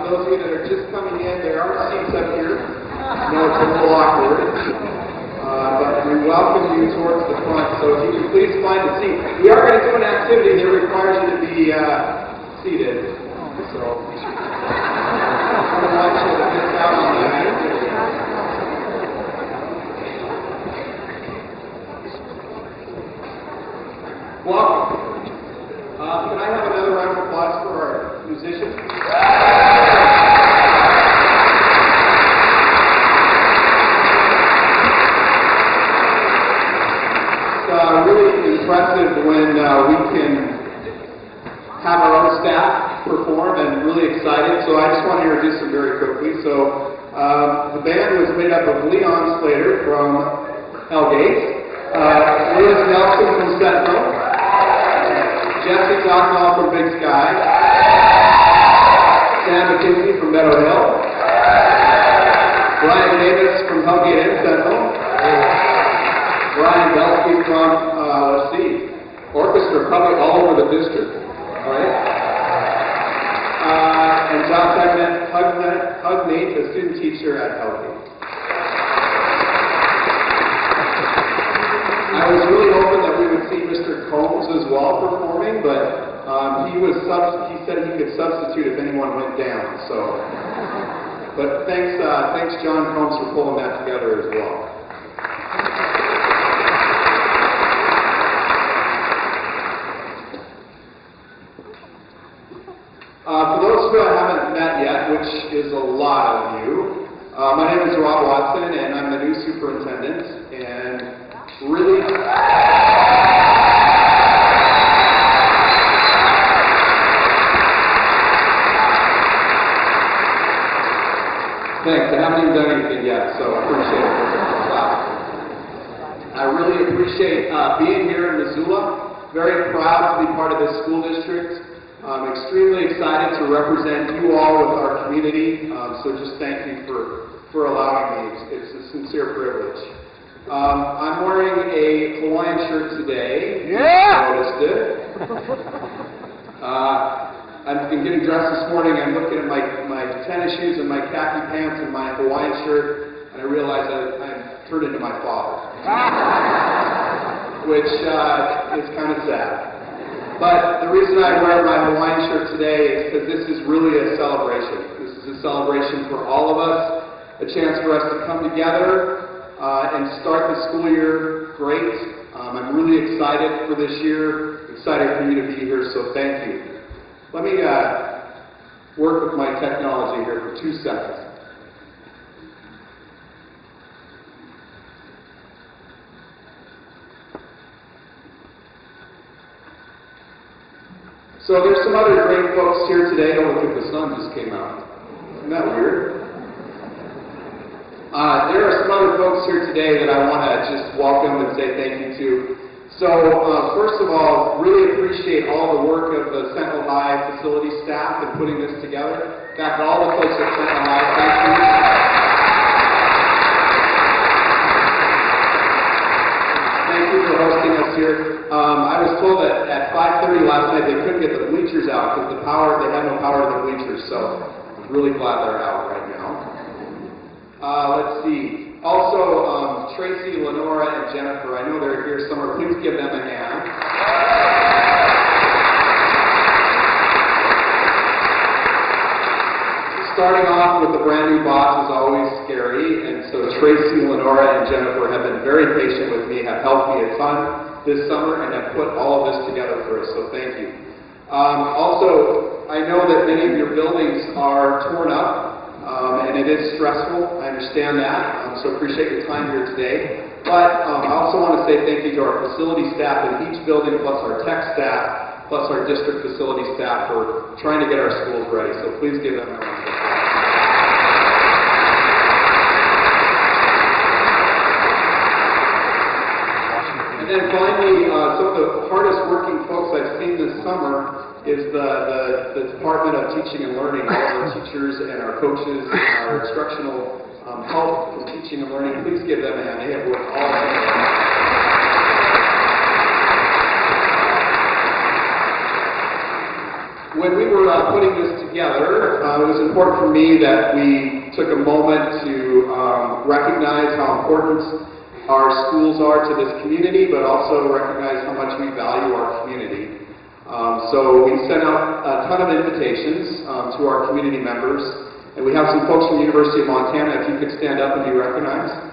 those of you that are just coming in, there are seats up here. I know it's a little awkward, but we welcome you towards the front, so if you can please find a seat. We are going to do an activity that requires you to be seated, so I don't want you to miss out on that activity. Welcome. Can I have another round of applause for our musicians? It's really impressive when we can have our own staff perform, and really excited. So I just want to introduce them very quickly. So the band was made up of Leon Slater from Hellgate, Lewis Nelson from Sentinel, Jesse Docknall from Big Sky, Sam McKinsey from Meadow Hill, Brian Davis from Hellgate and Sentinel, Brian Belsky from, orchestra, probably all over the district, right? And John Hugnate, a student teacher at Hellgate. I was really hoping that we would see Mr. Combs as well performing, but he said he could substitute if anyone went down. So, but thanks John Combs for pulling that together as well. For those who I haven't met yet, which is a lot of you, my name is Rob Watson, and I'm the new superintendent, and really thanks. I haven't even done anything yet, so I appreciate it. I really appreciate being here in Missoula. Very proud to be part of this school district. I'm extremely excited to represent you all with our community, so just thank you for allowing me. It's a sincere privilege. I'm wearing a Hawaiian shirt today. Yeah! You noticed it. I've been getting dressed this morning. I'm looking at my tennis shoes and my khaki pants and my Hawaiian shirt, and I realize that I've turned into my father, which is kind of sad. But the reason I wear my Hawaiian shirt today is because this is really a celebration. This is a celebration for all of us, a chance for us to come together and start the school year great. I'm really excited for this year, excited for you to be here, so thank you. Let me work with my technology here for 2 seconds. So there's some other great folks here today. Oh, look at the sun just came out. Isn't that weird? There are some other folks here today that I want to just welcome and say thank you to. So first of all, really appreciate all the work of the Sentinel High facility staff in putting this together. In fact, all the folks at Sentinel High, thank you. Thank you for hosting us here. I was told that at 5:30 last night they couldn't get the bleachers out because they had no power to the bleachers, so I'm really glad they're out right now. Let's see. Also, Tracy, Lenora, and Jennifer, I know they're here somewhere. Please give them a hand. Starting off with the brand new boss is always scary, and so Tracy, Lenora, and Jennifer have been very patient with me, have helped me a ton this summer, and have put all of this together for us, so thank you. Also, I know that many of your buildings are torn up, and it is stressful. I understand that, so appreciate your time here today. But I also want to say thank you to our facility staff in each building, plus our tech staff, plus our district facility staff for trying to get our schools ready, so please give them a round of applause. And then finally, some of the hardest working folks I've seen this summer is the Department of Teaching and Learning, all our teachers and our coaches and our instructional help from teaching and learning. Please give them a hand. They have worked all day. When we were putting this together, it was important for me that we took a moment to recognize how important our schools are to this community, but also recognize how much we value our community. So we sent out a ton of invitations to our community members, and we have some folks from the University of Montana. If you could stand up and be recognized.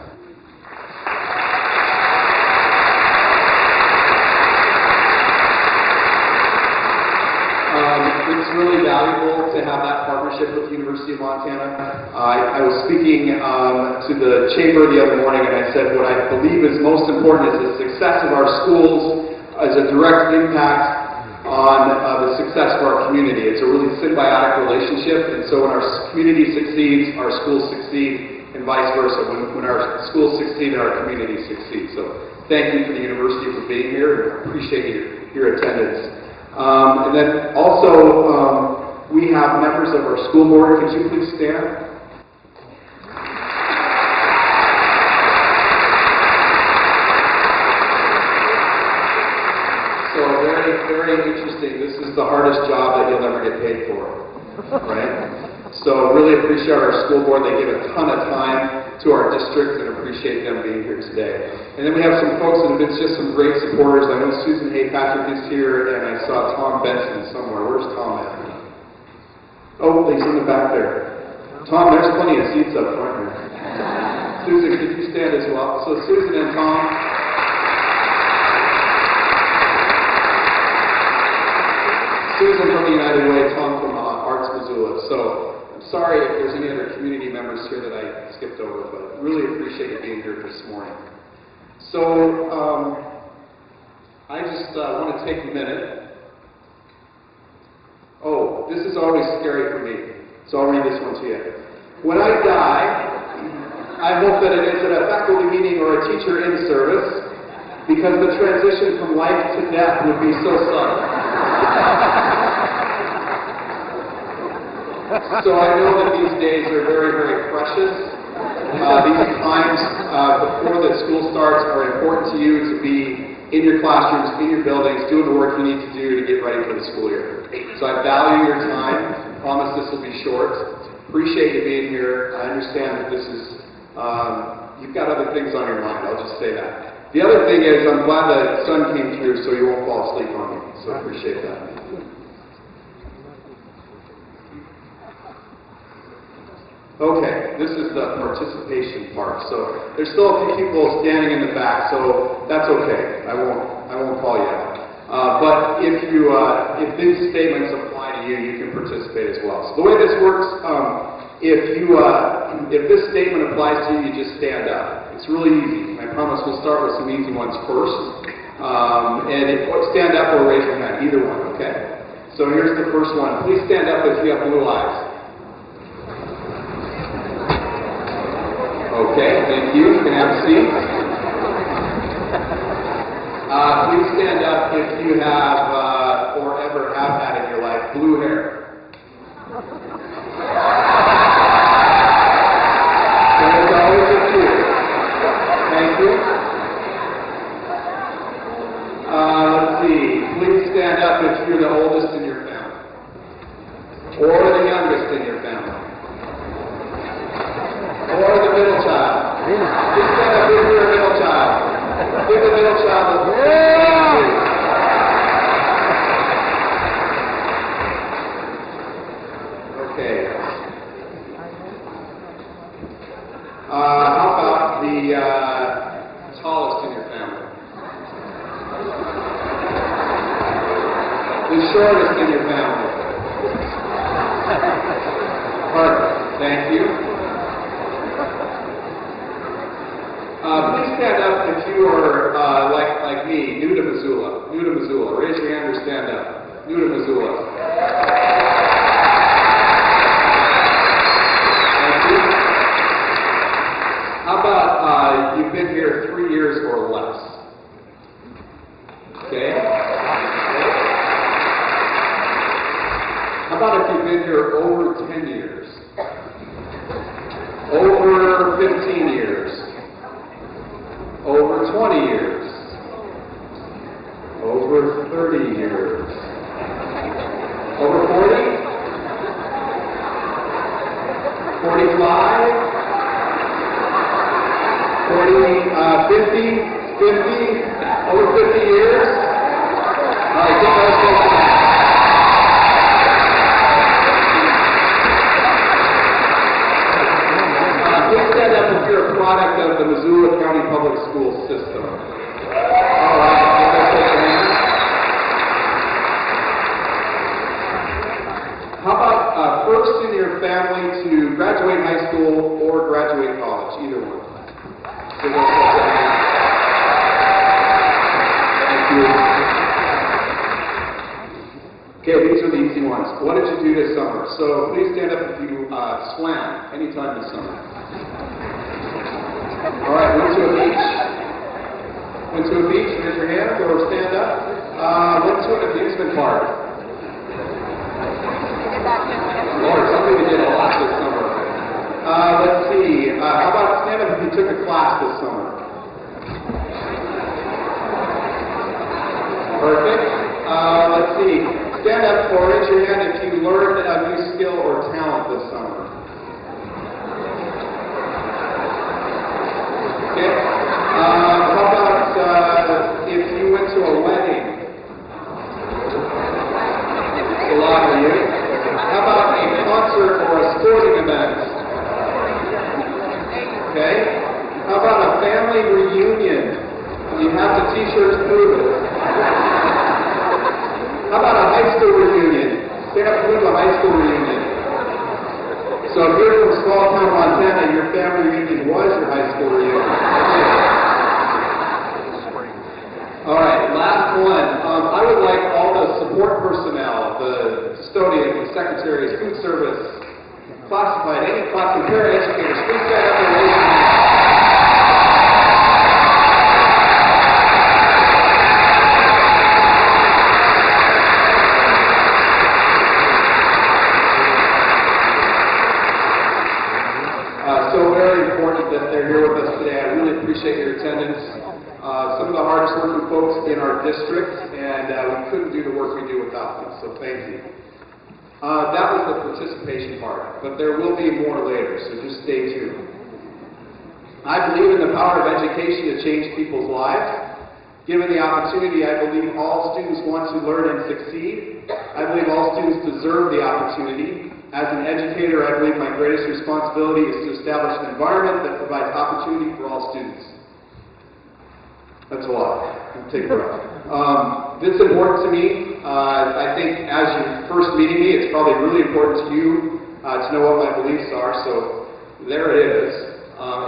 It's really valuable to have that partnership with the University of Montana. I was speaking to the chamber the other morning, and I said what I believe is most important is the success of our schools as a direct impact on the success of our community. It's a really symbiotic relationship, and so when our community succeeds, our schools succeed, and vice versa. When our schools succeed, our community succeeds. So thank you for the university for being here, and I appreciate your attendance. And then also, we have members of our school board. Could you please stand? So very, very interesting. This is the hardest job that you'll ever get paid for, right? So really appreciate our school board. They give a ton of time to our district and appreciate them being here today. And then we have some folks that have been just some great supporters. I know Susan Haypatrick is here, and I saw Tom Benson somewhere. Where's Tom at? Oh, he's in the back there. Tom, there's plenty of seats up front here. Susan, could you stand as well? So Susan and Tom. Susan from the United Way, Tom from Arts Missoula. So I'm sorry if there's any other community members here that I skipped over, but really appreciate you being here this morning. So I just want to take a minute. Oh, this is always scary for me, so I'll read this one to you. When I die, I hope that it is at a faculty meeting or a teacher in service, because the transition from life to death would be so sudden. So I know that these days are very, very precious. These times before the school starts are important to you to be in your classrooms, in your buildings, doing the work you need to do to get ready for the school year. So I value your time. I promise this will be short. Appreciate you being here. I understand that this is, you've got other things on your mind. I'll just say that. The other thing is I'm glad the sun came through so you won't fall asleep on me. So I appreciate that. Okay, this is the participation part. So there's still a few people standing in the back, so that's okay. I won't call you out. But if these statements apply to you, you can participate as well. So the way this works, if this statement applies to you, you just stand up. It's really easy. I promise we'll start with some easy ones first. Stand up or raise your hand, either one, okay? So here's the first one. Please stand up if you have blue eyes. Okay, thank you. You can have a seat. Please stand up if you have or ever have had in your life blue hair. There's always a few. Thank you. Let's see. Please stand up if you're the oldest in your family or the youngest in your family. Or the middle child. Please stand up if you're a middle child. Give the middle child a Okay. How about the tallest in your family? The shortest in your family? Perfect. Thank you. Please stand up if you are like me, new to Missoula. New to Missoula. Raise your hand or stand up. New to Missoula. Thank you. How about you've been here 3 years or less? Okay. How about if you've been here over 10 years? Over 15 years? Over 20 years, over 30 years, over 40, over 50 years? All right, give those folks a hand. Please stand up if you're a product of the Missoula County Public School System. All right, give those folks a hand. How about first in your family to graduate high school or graduate college? Either one. Give those folks a hand. Thank you. Okay, these are the easy ones. What did you do this summer? So please stand up if you swam anytime this summer. All right, went to a beach. Went to a beach, raise your hand or stand up. Went to an amusement park. Lord, something we did a lot this summer. Let's see. How about stand up if you took a class this summer? Perfect. Let's see. Stand up or raise your hand if you learned a new skill or talent this summer. Okay. How about if you went to a wedding? A lot of you. How about a concert or a sporting event? Okay. How about a family reunion? You have the t-shirts to prove it. How about a high school reunion? Stand up to a high school reunion. So if you're from small town Montana, your family reunion was your high school reunion. All right, last one. I would like all the support personnel, the custodians, the secretaries, food service, classified, any class and paraeducators, please stand up and raise your hand. So very important that they're here with us today. I really appreciate your attendance. Some of the hardest working folks in our district, and we couldn't do the work we do without them, so thank you. That was the participation part, but there will be more later, so just stay tuned. I believe in the power of education to change people's lives. Given the opportunity, I believe all students want to learn and succeed. I believe all students deserve the opportunity. As an educator, I believe my greatest responsibility is to establish an environment that provides opportunity for all students. That's a lot. Take a breath. This is important to me. I think as you're first meeting me, it's probably really important to you to know what my beliefs are. So there it is.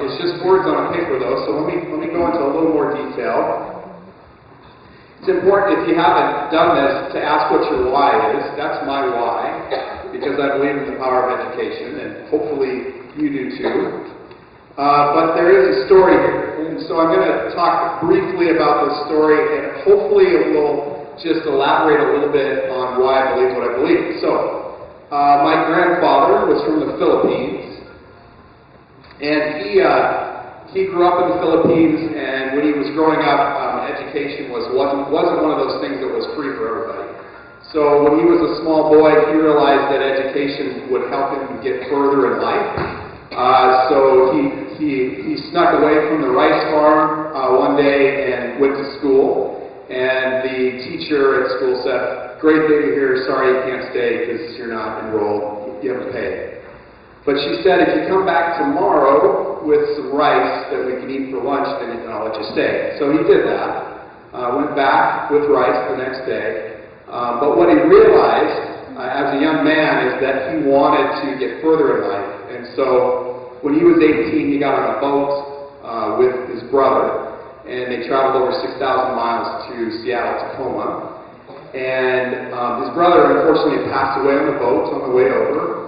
It's just words on a paper, though. So let me go into a little more detail. It's important, if you haven't done this, to ask what your why is. That's my why, because I believe in the power of education, and hopefully you do too. But there is a story here, and so I'm going to talk briefly about this story, and hopefully it will just elaborate a little bit on why I believe what I believe. So, my grandfather was from the Philippines, and he grew up in the Philippines, and when he was growing up, education wasn't one of those things that was free for everybody. So when he was a small boy, he realized that education would help him get further in life. So he snuck away from the rice farm one day and went to school. And the teacher at school said, "Great day to hear, sorry you can't stay because you're not enrolled, you have to pay." But she said, "If you come back tomorrow with some rice that we can eat for lunch, then I'll let you stay." So he did that. Went back with rice the next day. But what he realized as a young man is that he wanted to get further in life. And so when he was 18, he got on a boat with his brother. And they traveled over 6,000 miles to Seattle, Tacoma. And his brother, unfortunately, passed away on the boat on the way over.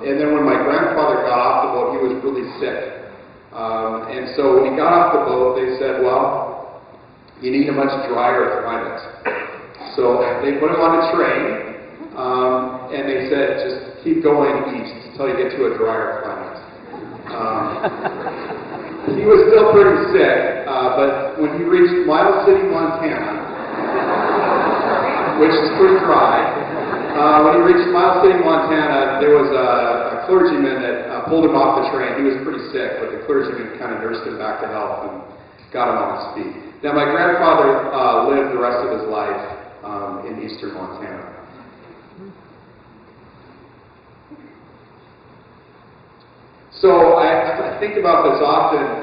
And then when my grandfather got off the boat, he was really sick. And so when he got off the boat, they said, "Well, you need a much drier climate." So they put him on a train, and they said, "Just keep going east until you get to a drier climate." He was still pretty sick, but when he reached Miles City, Montana, which is pretty dry, when he reached Miles City, Montana, there was a clergyman that pulled him off the train. He was pretty sick, but the clergyman kind of nursed him back to health. got him on his feet. Now, my grandfather lived the rest of his life in eastern Montana. So I think about this often.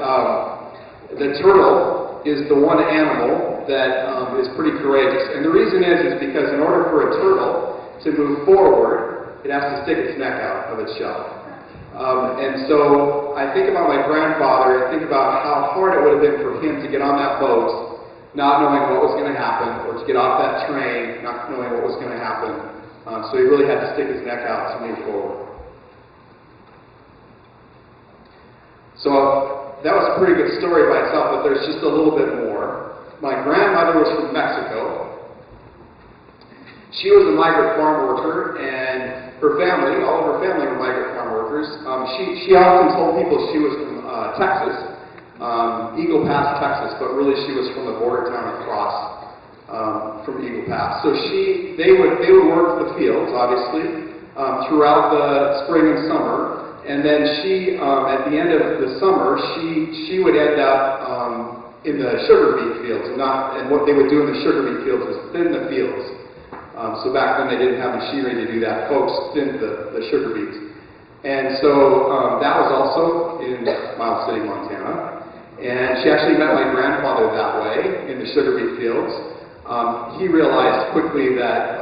The turtle is the one animal that is pretty courageous. And the reason is because in order for a turtle to move forward, it has to stick its neck out of its shell. And so I think about my grandfather, I think about how hard it would have been for him to get on that boat, not knowing what was going to happen, or to get off that train, not knowing what was going to happen. So he really had to stick his neck out to move forward. So that was a pretty good story by itself, but there's just a little bit more. My grandmother was from Mexico. She was a migrant farm worker, and her family, all of her family were migrant farm workers. She often told people she was from Texas, Eagle Pass, Texas, but really she was from the border town across from Eagle Pass. So they would work the fields, obviously, throughout the spring and summer. And then she, at the end of the summer, she would end up in the sugar beet fields. And what they would do in the sugar beet fields is thin the fields. So back then they didn't have machinery to do that. Folks thinned the sugar beets. And so that was also in Miles City, Montana. And she actually met my grandfather that way in the sugar beet fields. He realized quickly that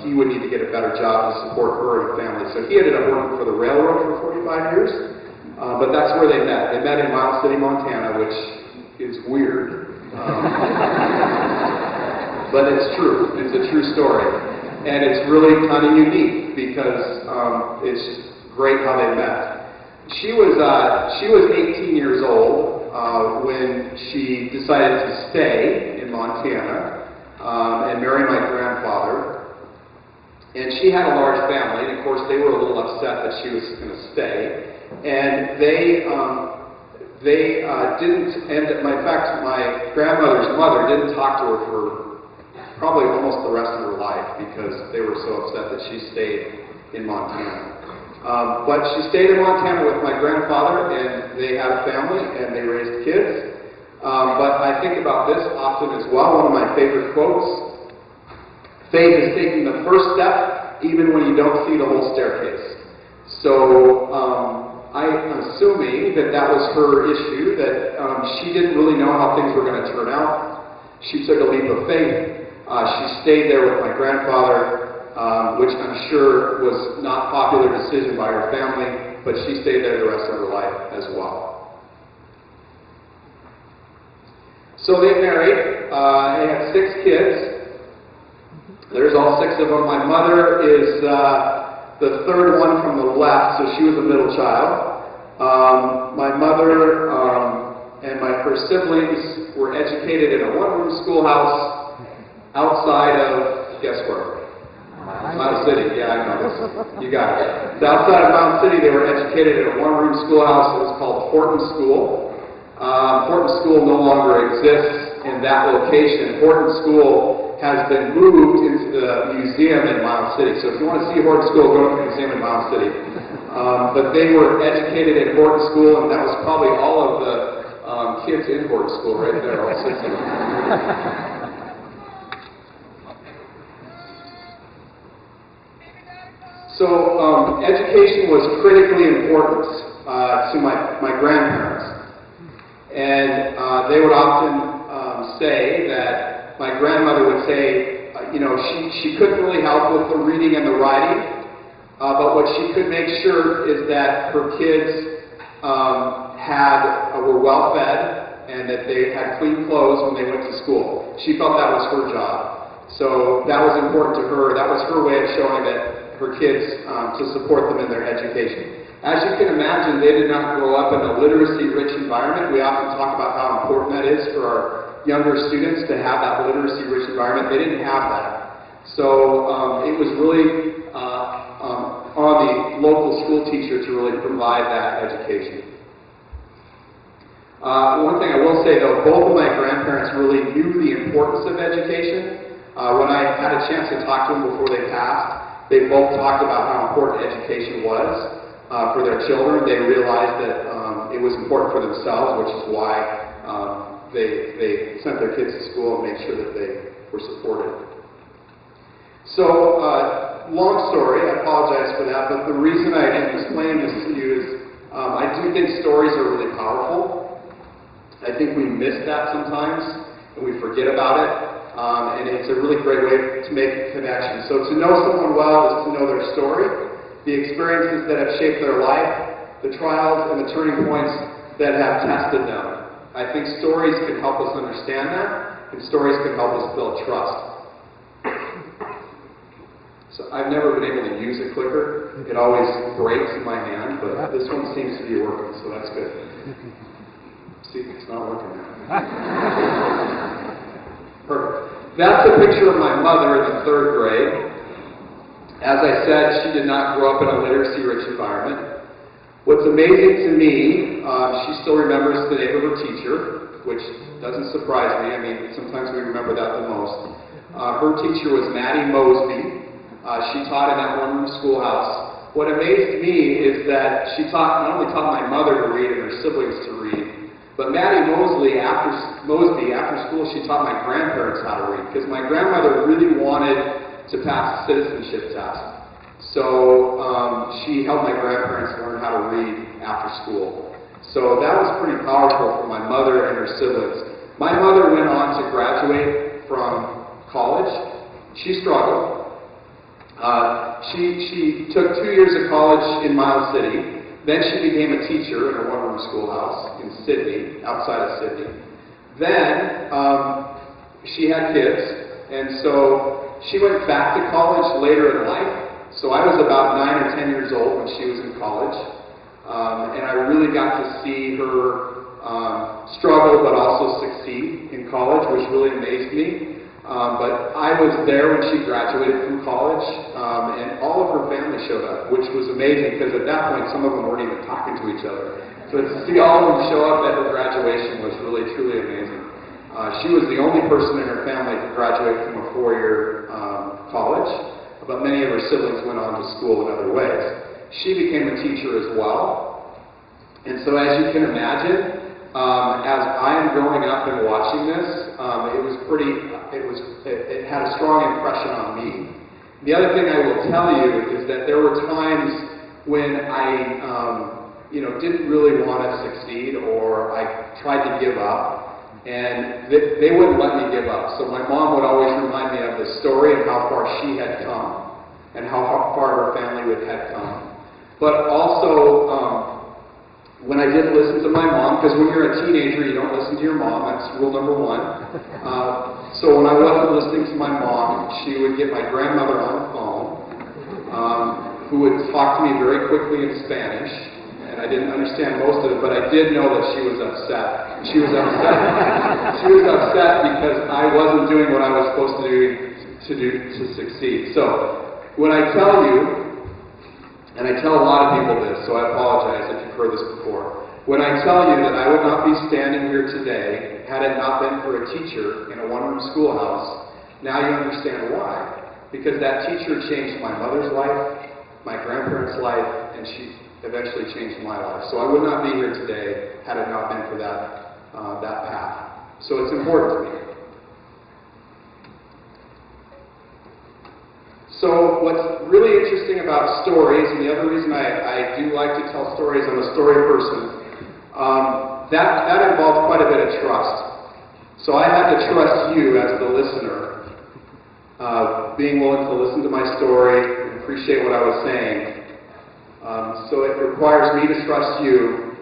he would need to get a better job to support her and her family. So he ended up working for the railroad for 45 years. But that's where they met. They met in Miles City, Montana, which is weird. But it's true. It's a true story. And it's really kind of unique because it's just great how they met. She was 18 years old when she decided to stay in Montana and marry my grandfather. And she had a large family, and of course they were a little upset that she was going to stay. And they didn't end up, in fact, my grandmother's mother didn't talk to her for probably almost the rest of her life because they were so upset that she stayed in Montana. But she stayed in Montana with my grandfather, and they had a family, and they raised kids. But I think about this often as well. One of my favorite quotes: faith is taking the first step even when you don't see the whole staircase. So I'm assuming that was her issue, that she didn't really know how things were going to turn out. She took a leap of faith. She stayed there with my grandfather, which I'm sure was not a popular decision by her family, but she stayed there the rest of her life as well. So they married. They had 6 kids. There's all 6 of them. My mother is the third one from the left, so she was a middle child. My mother and her siblings were educated in a one-room schoolhouse outside of, guess where? Mound City. Yeah, I know this. You got it. So outside of Mound City, they were educated in a one-room schoolhouse. It was called Horton School. Horton School no longer exists in that location. Horton School has been moved into the museum in Miles City. So if you want to see Horton School, go to the museum in Miles City. But they were educated in Horton School, and that was probably all of the kids in Horton School right there, all 6 of them. So education was critically important to my grandparents. And they would often say that my grandmother would say, she couldn't really help with the reading and the writing, but what she could make sure is that her kids were well fed and that they had clean clothes when they went to school. She felt that was her job. So that was important to her. That was her way of showing that her kids to support them in their education. As you can imagine, they did not grow up in a literacy-rich environment. We often talk about how important that is for our younger students to have that literacy-rich environment. They didn't have that. So it was really on the local school teacher to really provide that education. One thing I will say, though, both of my grandparents really knew the importance of education. When I had a chance to talk to them before they passed, they both talked about how important education was for their children. They realized that it was important for themselves, which is why they sent their kids to school and made sure that they were supported. So, long story, I apologize for that, but the reason I am explaining this to you is I do think stories are really powerful. I think we miss that sometimes, and we forget about it, and it's a really great way to make a connection. So to know someone well is to know their story, the experiences that have shaped their life, the trials and the turning points that have tested them. I think stories can help us understand that, and stories can help us build trust. So I've never been able to use a clicker. It always breaks in my hand, but this one seems to be working, so that's good. See, it's not working now. Perfect. That's a picture of my mother in the 3rd grade. As I said, she did not grow up in a literacy-rich environment. What's amazing to me, she still remembers the name of her teacher, which doesn't surprise me. I mean, sometimes we remember that the most. Her teacher was Maddie Mosby. She taught in that one-room schoolhouse. What amazed me is that she not only taught my mother to read and her siblings to read, but Maddie Mosby, after school, she taught my grandparents how to read, because my grandmother really wanted to pass a citizenship test. So she helped my grandparents learn how to read after school. So that was pretty powerful for my mother and her siblings. My mother went on to graduate from college. She struggled. She took 2 years of college in Miles City. Then she became a teacher in a one-room schoolhouse in Sydney, outside of Sydney. Then she had kids, and so she went back to college later in life. So I was about 9 or 10 years old when she was in college, and I really got to see her struggle but also succeed in college, which really amazed me. But I was there when she graduated from college, and all of her family showed up, which was amazing because at that point some of them weren't even talking to each other. So to see all of them show up at her graduation was really, truly amazing. She was the only person in her family to graduate from a 4-year college, but many of her siblings went on to school in other ways. She became a teacher as well, and so as you can imagine, as I am growing up and watching this, it had a strong impression on me. The other thing I will tell you is that there were times when I, didn't really want to succeed, or I tried to give up, and they wouldn't let me give up. So my mom would always remind me of the story and how far she had come, and how far her family had come. But also, when I did listen to my mom, because when you're a teenager, you don't listen to your mom. That's rule number 1. So when I wasn't listening to my mom, she would get my grandmother on the phone, who would talk to me very quickly in Spanish, and I didn't understand most of it, but I did know that she was upset. She was upset. She was upset because I wasn't doing what I was supposed to do to succeed. So when I tell you, and I tell a lot of people this, so I apologize if you've heard this before. When I tell you that I would not be standing here today had it not been for a teacher in a one-room schoolhouse, now you understand why. Because that teacher changed my mother's life, my grandparents' life, and she eventually changed my life. So I would not be here today had it not been for that path. So it's important to me. So what's really interesting about stories, and the other reason I do like to tell stories, I'm a story person, that involves quite a bit of trust. So I had to trust you as the listener, being willing to listen to my story and appreciate what I was saying. So it requires me to trust you,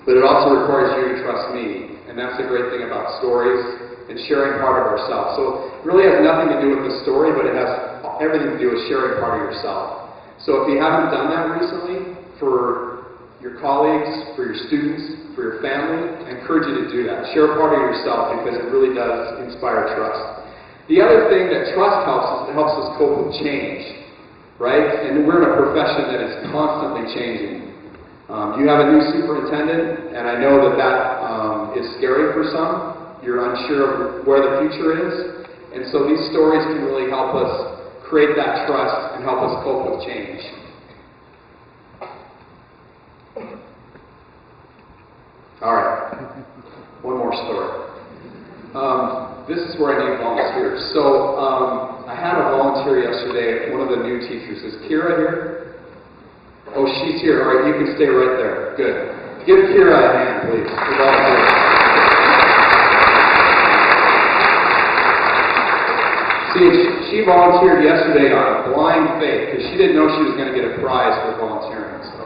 but it also requires you to trust me. And that's the great thing about stories and sharing part of ourselves. So it really has nothing to do with the story, but it has everything to do with sharing part of yourself. So if you haven't done that recently, for your colleagues, for your students, for your family, I encourage you to do that. Share part of yourself because it really does inspire trust. The other thing that trust helps is it helps us cope with change, right? And we're in a profession that is constantly changing. You have a new superintendent, and I know that is scary for some. You're unsure of where the future is. And so these stories can really help us create that trust and help us cope with change. All right. one more story. This is where I need volunteers. So I had a volunteer yesterday, one of the new teachers. Is Kira here? Oh, she's here. All right, you can stay right there. Good. Give Kira a hand, please. The volunteer. See, she volunteered yesterday on a blind faith because she didn't know she was going to get a prize for volunteering. So,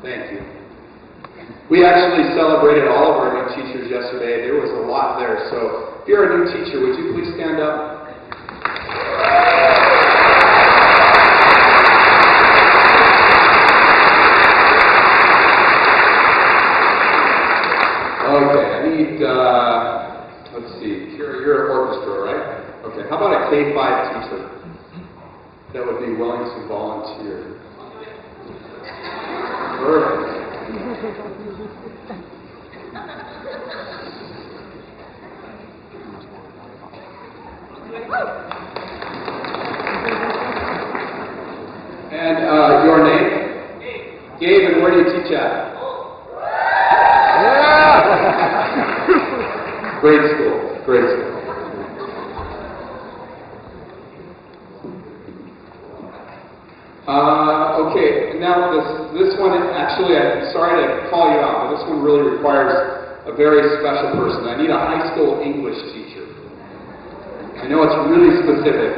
thank you. We actually celebrated all of our new teachers yesterday. There was a lot there. So, if you're a new teacher, would you please stand up? Okay, I need, let's see, Kira, you're an orchestra, right? Okay, how about a K-5 teacher that would be willing to volunteer? Perfect. And your name? Gabe, and where do you teach at? Great school, great school. Okay, now this one, actually, I'm sorry to call you out, but this one really requires a very special person. I need a high school English teacher. I know it's really specific.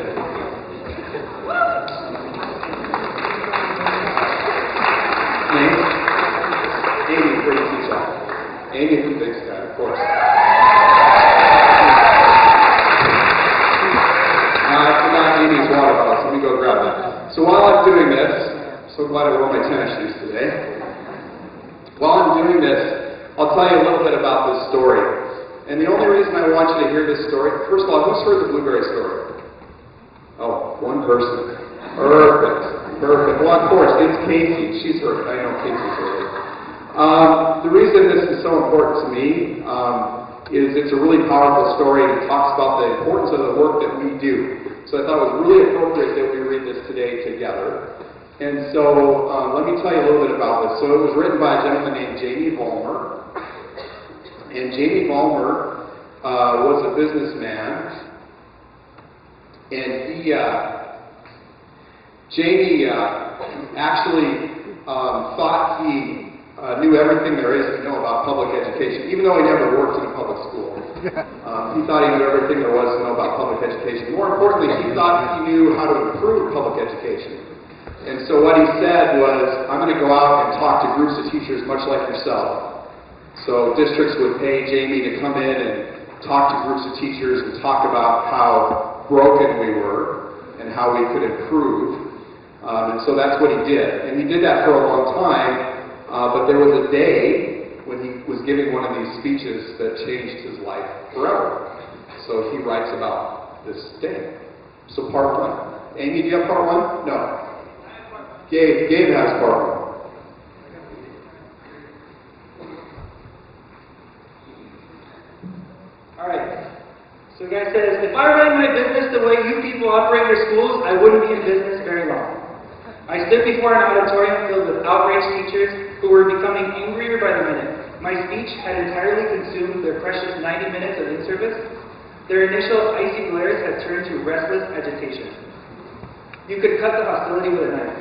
Name? Amy, where do you teach at? Amy's the big guy, of course. I forgot Amy's water bottle, so let me go grab that. So while I'm doing this, I'm so glad I wore my tennis shoes today. While I'm doing this, I'll tell you a little bit about this story. And the only reason I want you to hear this story, first of all, who's heard the blueberry story? Oh, one person. Perfect. Perfect. Well, of course, it's Casey. She's heard it. I know Casey's heard it. The reason this is so important to me is it's a really powerful story, and it talks about the importance of the work that we do. So I thought it was really appropriate that we read this today together. And so let me tell you a little bit about this. So it was written by a gentleman named Jamie Vollmer. And Jamie Vollmer was a businessman. And Jamie actually thought he knew everything there is to know about public education, even though he never worked in a public school. He thought he knew everything there was to know about public education. More importantly, he thought he knew how to improve public education. And so what he said was, I'm going to go out and talk to groups of teachers much like yourself. So districts would pay Jamie to come in and talk to groups of teachers and talk about how broken we were and how we could improve. And so that's what he did. And he did that for a long time. But there was a day when he was giving one of these speeches that changed his life forever. So he writes about this day. So part one. Amy, do you have part one? No. Gabe has part one. Alright. So the guy says, if I ran my business the way you people operate your schools, I wouldn't be in business very long. I stood before an auditorium filled with outraged teachers who were becoming angrier by the minute. My speech had entirely consumed their precious 90 minutes of in-service. Their initial icy glares had turned to restless agitation. You could cut the hostility with a knife.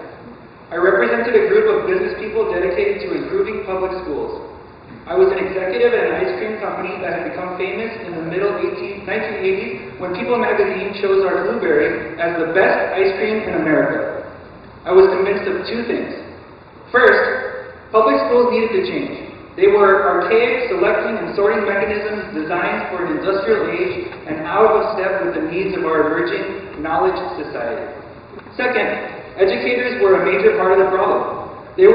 I represented a group of business people dedicated to improving public schools. I was an executive at an ice cream company that had become famous in the middle 1980s when People magazine chose our Blueberry as the best ice cream in America. I was convinced of two things. First, public schools needed to change. They were archaic selecting and sorting mechanisms designed for an industrial age and out of step with the needs of our emerging knowledge society. Second, educators were a major part of the problem. They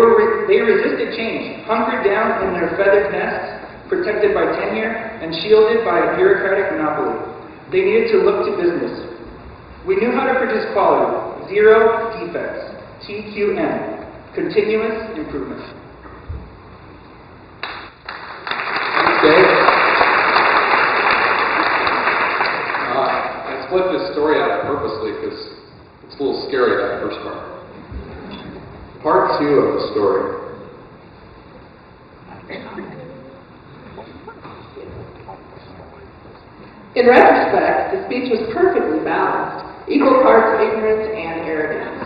resisted change, hunkered down in their feathered nests, protected by tenure and shielded by a bureaucratic monopoly. They needed to look to business. We knew how to produce quality, zero defects, TQM, continuous improvement. I split this story out purposely because it's a little scary, that first part. Part two of the story. In retrospect, the speech was perfectly balanced, equal parts of ignorance and arrogance.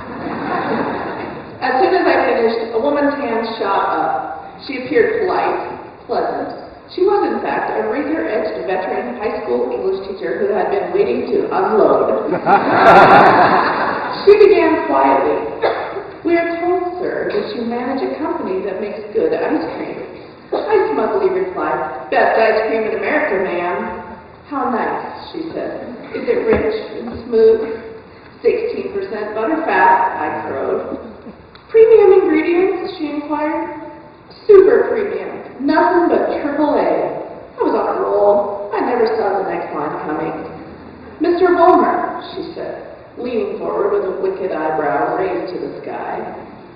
As soon as I finished, a woman's hand shot up. She appeared polite, pleasant. She was, in fact, a razor-edged veteran high school English teacher who had been waiting to unload. She began quietly. "We are told, sir, that you manage a company that makes good ice cream." I smugly replied, "Best ice cream in America, ma'am." "How nice," she said. "Is it rich and smooth?" 16% butterfat, I crowed. "Premium ingredients?" she inquired. "Super premium. Nothing but AAA." I was on a roll. I never saw the next line coming. "Mr. Vollmer," she said, leaning forward with a wicked eyebrow raised to the sky.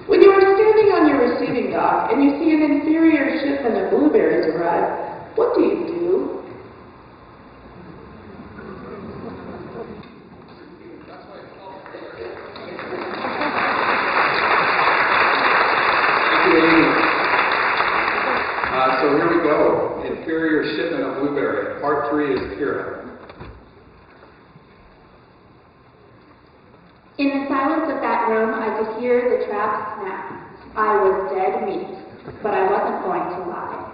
"When you are standing on your receiving dock and you see an inferior shipment of blueberries arrive, what do you do?" So here we go. Inferior shipment of blueberry. Part 3 is Kira. In the silence of that room, I could hear the trap snap. I was dead meat, but I wasn't going to lie.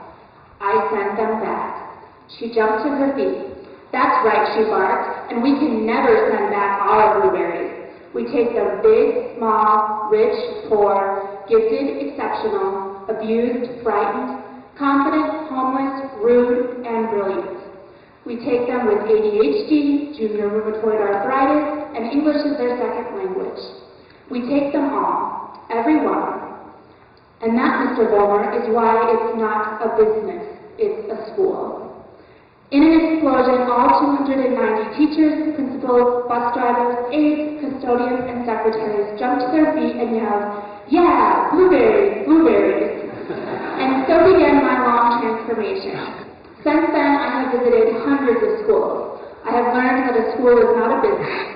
I sent them back. She jumped to her feet. "That's right," she barked, "and we can never send back our blueberries. We take them big, small, rich, poor, gifted, exceptional, abused, frightened, confident, homeless, rude, and brilliant. We take them with ADHD, junior rheumatoid arthritis, and English is their second language. We take them all, every one. And that, Mr. Vollmer, is why it's not a business, it's a school." In an explosion, all 290 teachers, principals, bus drivers, aides, custodians, and secretaries jumped to their feet and yelled, "Yeah, blueberries, blueberries." And so began my long transformation. Since then, I have visited hundreds of schools. I have learned that a school is not a business.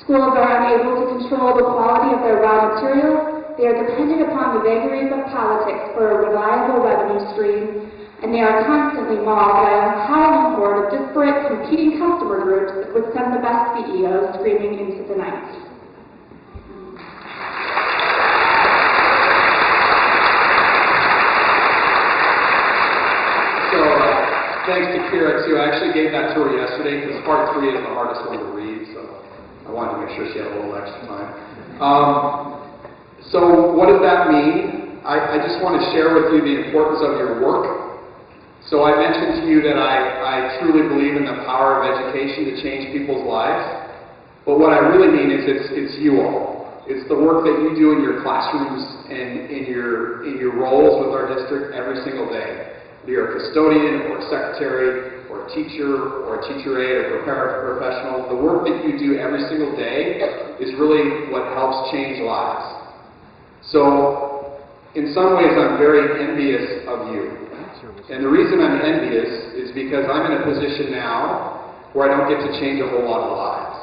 Schools are unable to control the quality of their raw materials. They are dependent upon the vagaries of politics for a reliable revenue stream, and they are constantly mauled by a howling horde of disparate, competing customer groups that would send the best CEOs screaming into the night. Thanks to Kira, too. I actually gave that to her yesterday because part 3 is the hardest one to read, so I wanted to make sure she had a little extra time. So what does that mean? I just want to share with you the importance of your work. So I mentioned to you that I truly believe in the power of education to change people's lives. But what I really mean is it's you all. It's the work that you do in your classrooms and in your roles with our district every single day. Whether you're a custodian or a secretary or a teacher or a teacher aide or paraprofessional, the work that you do every single day is really what helps change lives. So in some ways I'm very envious of you. And the reason I'm envious is because I'm in a position now where I don't get to change a whole lot of lives,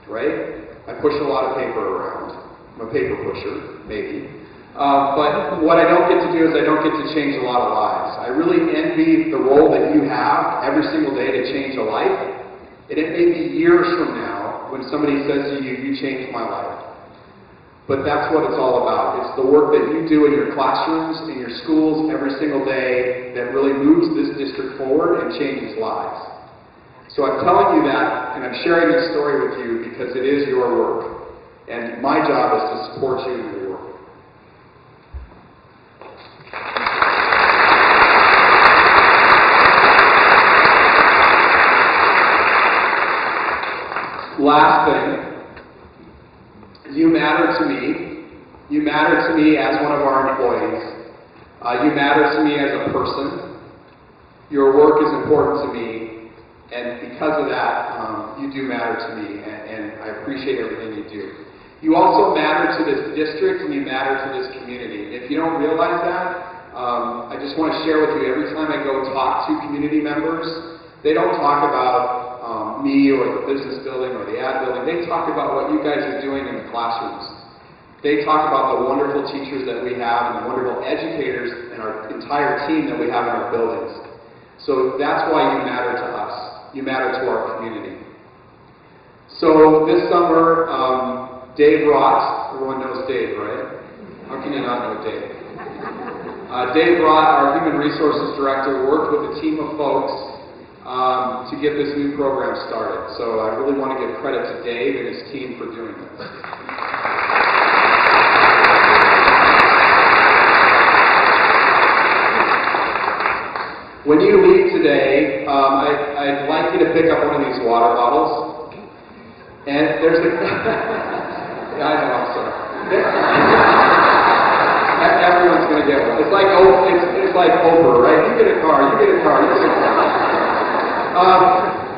right? I push a lot of paper around. I'm a paper pusher, maybe. But what I don't get to do is I don't get to change a lot of lives. I really envy the role that you have every single day to change a life. And it may be years from now when somebody says to you, "You changed my life." But that's what it's all about. It's the work that you do in your classrooms, in your schools every single day that really moves this district forward and changes lives. So I'm telling you that, and I'm sharing this story with you because it is your work. And my job is to support you in your work. Last thing, you matter to me. You matter to me as one of our employees. You matter to me as a person. Your work is important to me, and because of that, you do matter to me, and I appreciate everything you do. You also matter to this district, and you matter to this community. If you don't realize that, I just want to share with you, every time I go talk to community members, they don't talk about me or the business building or the ad building. They talk about what you guys are doing in the classrooms. They talk about the wonderful teachers that we have and the wonderful educators and our entire team that we have in our buildings. So that's why you matter to us. You matter to our community. So this summer, Dave Rott, everyone knows Dave, right? How can you not know Dave? Dave Rott, our Human Resources Director, worked with a team of folks to get this new program started. So I really want to give credit to Dave and his team for doing this. When you leave today, I'd like you to pick up one of these water bottles. And there's a... yeah, I know, I'm sorry. Everyone's going to get one. It's like Oprah, right? You get a car, you get a car, you get a car.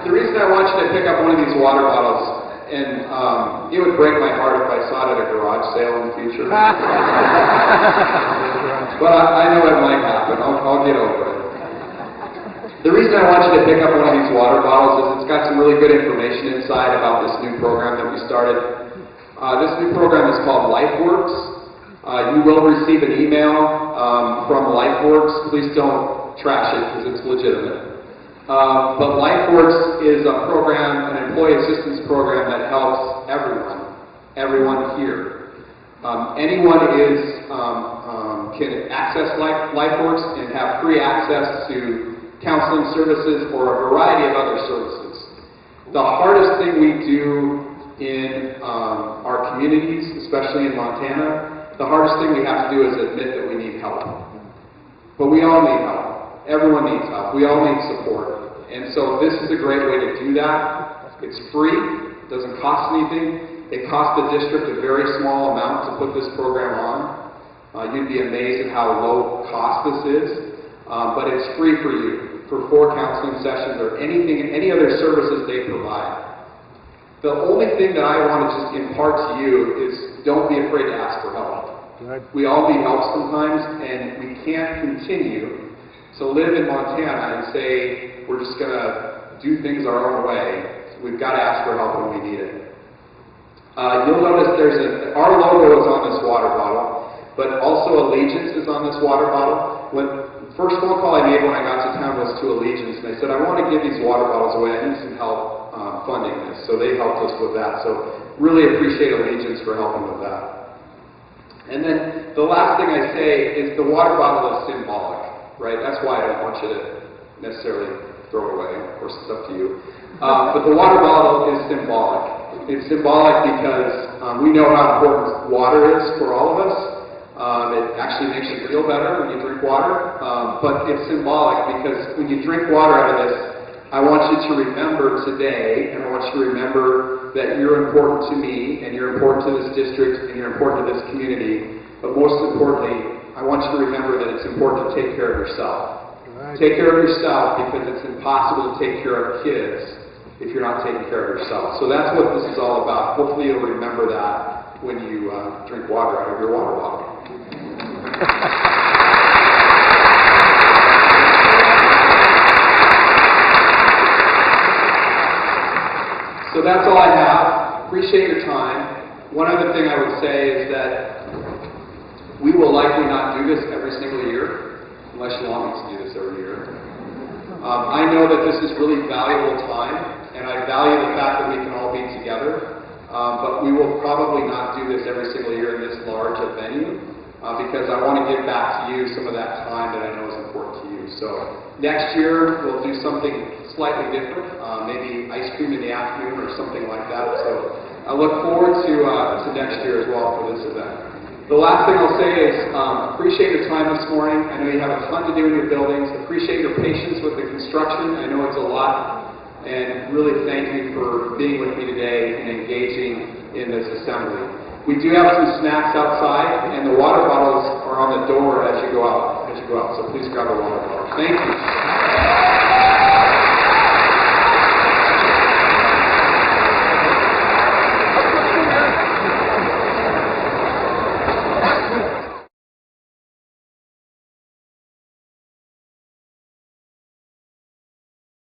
The reason I want you to pick up one of these water bottles, and it would break my heart if I saw it at a garage sale in the future. But I know it might happen. I'll get over it. The reason I want you to pick up one of these water bottles is it's got some really good information inside about this new program that we started. This new program is called LifeWorks. You will receive an email from LifeWorks. Please don't trash it because it's legitimate. But LifeWorks is a program, an employee assistance program that helps everyone here. Anyone can access LifeWorks and have free access to counseling services or a variety of other services. The hardest thing we do in our communities, especially in Montana, the hardest thing we have to do is admit that we need help. But we all need help. Everyone needs help. We all need support. And so this is a great way to do that. It's free. It doesn't cost anything. It costs the district a very small amount to put this program on. You'd be amazed at how low cost this is. But it's free for you for 4 counseling sessions or any other services they provide. The only thing that I want to just impart to you is don't be afraid to ask for help. Right. We all need help sometimes, and we can't continue to live in Montana and say we're just going to do things our own way. We've got to ask for help when we need it. You'll notice our logo is on this water bottle, but also Allegiance is on this water bottle. First phone call I made when I got to town was to Allegiance, and they said, I want to give these water bottles away. I need some help funding this. So they helped us with that. So really appreciate Allegiance for helping with that. And then the last thing I say is the water bottle is symbolic, right? That's why I don't want you to necessarily throw it away. Of course, it's up to you. But the water bottle is symbolic. It's symbolic because we know how important water is for all of us. It actually makes you feel better when you drink water, but it's symbolic because when you drink water out of this, I want you to remember today, and I want you to remember that you're important to me, and you're important to this district, and you're important to this community, but most importantly, I want you to remember that it's important to take care of yourself. Right. Take care of yourself because it's impossible to take care of kids if you're not taking care of yourself. So that's what this is all about. Hopefully you'll remember that when you drink water out of your water bottle. So that's all I have. Appreciate your time. One other thing I would say is that we will likely not do this every single year, unless you want me to do this every year. I know that this is really valuable time, and I value the fact that we can all be together, but we will probably not do this every single year in this large a venue. Because I want to give back to you some of that time that I know is important to you. So next year we'll do something slightly different, maybe ice cream in the afternoon or something like that. So I look forward to next year as well for this event. The last thing I'll say is appreciate your time this morning. I know you have a ton to do in your buildings. Appreciate your patience with the construction. I know it's a lot. And really thank you for being with me today and engaging in this assembly. We do have some snacks outside, and the water bottles are on the door as you go out. So please grab a water bottle. Thank you.